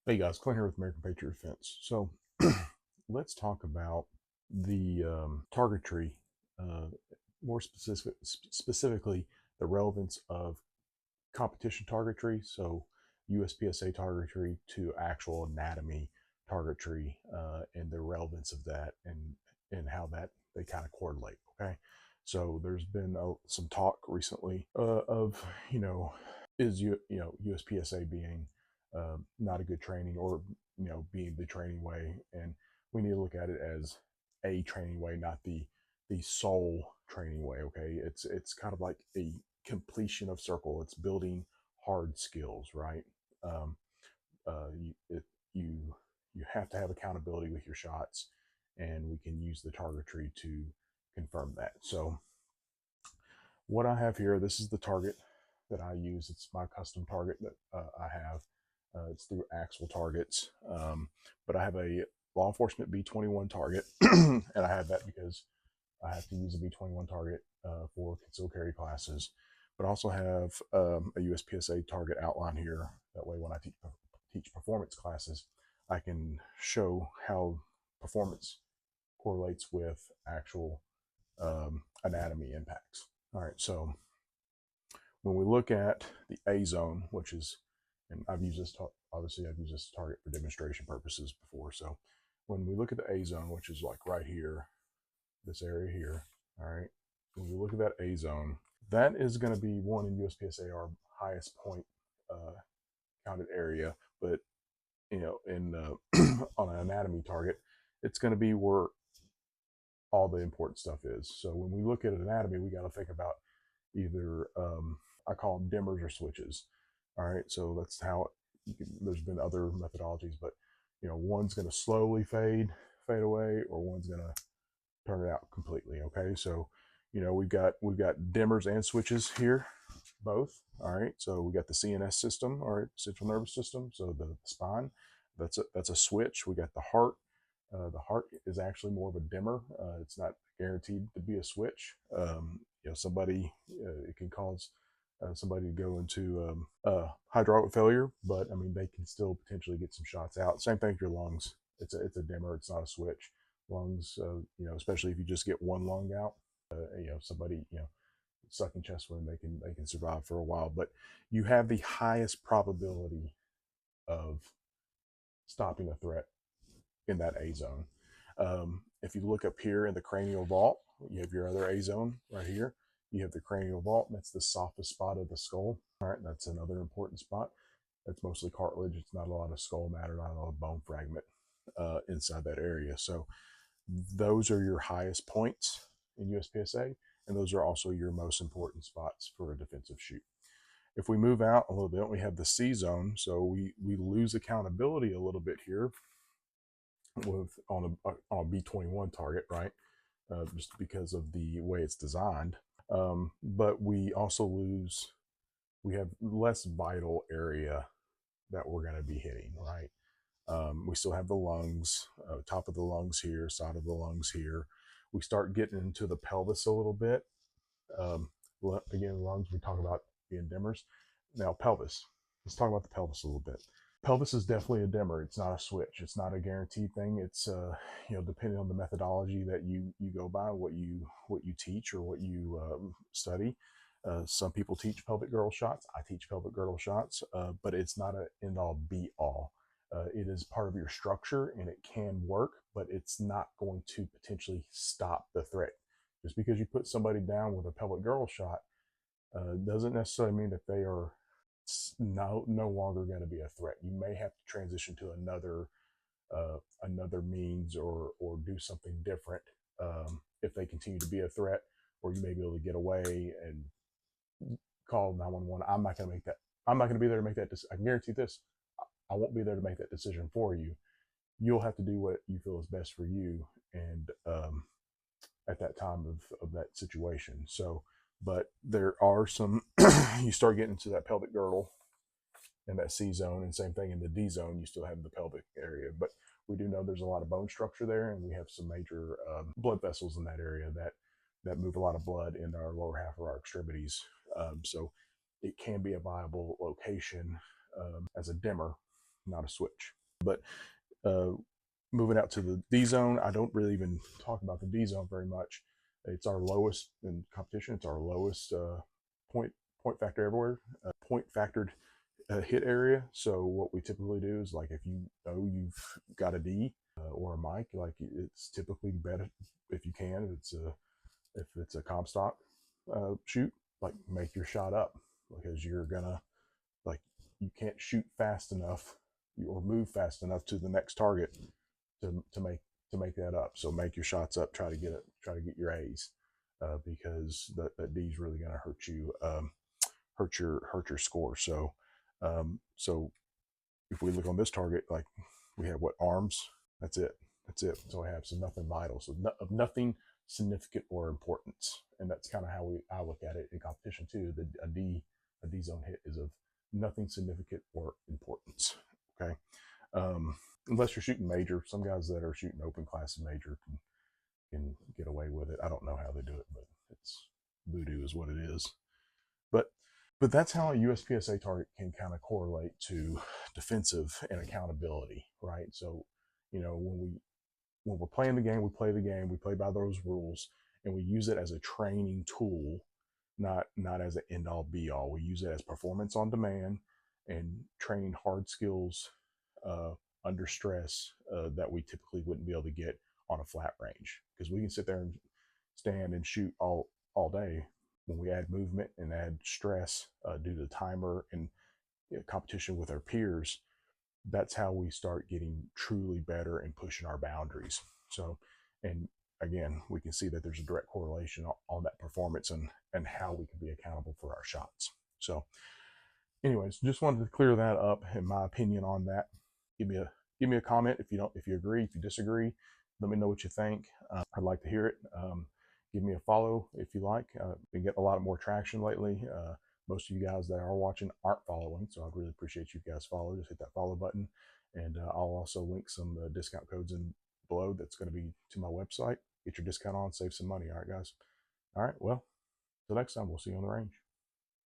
Hey guys, Clint here with American Patriot Defense. So let's talk about the targetry, uh, more specifically the relevance of competition targetry. So USPSA targetry to actual anatomy targetry, and the relevance of that, and how that they kind of correlate. Okay, so there's been some talk recently of is USPSA being not a good training, or being the training way, and we need to look at it as a training way, not the sole training way. Okay, it's kind of like a completion of circle. It's building hard skills, right? um, you you have to have accountability with your shots, and we can use the targetry to confirm that. So what I have here, this is the target that I use. It's my custom target that I have. It's through Axel Targets, but I have a law enforcement B21 target, and I have that because I have to use a B21 target for concealed carry classes. But I also have a USPSA target outline here. That way, when I teach performance classes, I can show how performance correlates with actual anatomy impacts. All right, so when we look at the A zone, which is, and I've used this, obviously I've used this target for demonstration purposes before. So when we look at the A zone, which is like right here, this area here, all right, when we look at that A zone, that is going to be one in USPSA, our highest point counted area. But in on an anatomy target, it's going to be where all the important stuff is. So when we look at anatomy, we got to think about either I call them dimmers or switches. All right, so that's how there's been other methodologies, but one's going to slowly fade away, or one's going to turn it out completely. Okay, so we've got dimmers and switches here, both. All right, so we got the CNS system, all right, central nervous system. So the spine, that's a switch. We got the heart. The heart is actually more of a dimmer. It's not guaranteed to be a switch. Somebody, it can cause somebody to go into hydraulic failure, but I mean, they can still potentially get some shots out. Same thing with your lungs. It's a dimmer. It's not a switch. Lungs, especially if you just get one lung out, somebody, sucking chest wound, they can survive for a while. But you have the highest probability of stopping a threat in that A zone. If you look up here in the cranial vault, you have your other A zone right here. You have the cranial vault, and that's the softest spot of the skull. All right, that's another important spot. That's mostly cartilage. It's not a lot of skull matter, not a lot of bone fragment inside that area. So those are your highest points in USPSA, and those are also your most important spots for a defensive shoot. If we move out a little bit, we have the C zone. So we lose accountability a little bit here with on a B21 target, right? Just because of the way it's designed. But we also we have less vital area that we're going to be hitting, right? We still have the lungs, top of the lungs here, side of the lungs here. We start getting into the pelvis a little bit. Again, lungs, we talk about being dimmers. Now, pelvis. Let's talk about the pelvis a little bit. Pelvis is definitely a dimmer. It's not a switch. It's not a guaranteed thing. It's depending on the methodology that you go by, what you teach or what you study. Some people teach pelvic girdle shots. I teach pelvic girdle shots, but it's not an end all be all. It is part of your structure, and it can work, but it's not going to potentially stop the threat. Just because you put somebody down with a pelvic girdle shot doesn't necessarily mean that they are no longer going to be a threat. You may have to transition to another means, or do something different if they continue to be a threat, or you may be able to get away and call 911. I'm not going to make that. I'm not going to be there to make that decision. I can guarantee this. I won't be there to make that decision for you. You'll have to do what you feel is best for you, and at that time of that situation. So, but there are some, you start getting into that pelvic girdle and that C zone, and same thing in the D zone, you still have the pelvic area. But we do know there's a lot of bone structure there, and we have some major blood vessels in that area that move a lot of blood in our lower half of our extremities. So it can be a viable location as a dimmer, not a switch. But uh, moving out to the D zone, I don't really even talk about the D zone very much. It's our lowest in competition. It's our lowest point point factor everywhere. Point factored hit area. So what we typically do is, like, if you know you've got a D or a mic, like, it's typically better if you can. If it's a Comstock shoot, like, make your shot up, because you're gonna, like, you can't shoot fast enough or move fast enough to the next target to make that up. So make your shots up. Try to get your A's, because that D is really going to hurt you, hurt your score. So if we look on this target, like, we have what, arms? That's it. That's it. So I have some nothing vital. So of nothing significant or importance, and that's kind of how I look at it in competition too. A D zone hit is of nothing significant or importance. Okay. Unless you're shooting major, some guys that are shooting open class and major can get away with it. I don't know how they do it, but it's voodoo is what it is. But that's how a USPSA target can kind of correlate to defensive and accountability, right? So, when we're playing the game, we play the game, we play by those rules, and we use it as a training tool, not as an end all be all. We use it as performance on demand and training hard skills uh, under stress that we typically wouldn't be able to get on a flat range, because we can sit there and stand and shoot all day. When we add movement and add stress due to the timer and competition with our peers, that's how we start getting truly better and pushing our boundaries. So, and again, we can see that there's a direct correlation on that performance and how we can be accountable for our shots. So, anyways, just wanted to clear that up in my opinion on that. Give me a comment if you agree, if you disagree. Let me know what you think. I'd like to hear it. Give me a follow if you like. Been getting a lot more traction lately. Most of you guys that are watching aren't following, so I'd really appreciate you guys follow. Just hit that follow button, and I'll also link some discount codes in below. That's going to be to my website. Get your discount on, save some money. All right, guys. All right. Well, till next time, we'll see you on the range.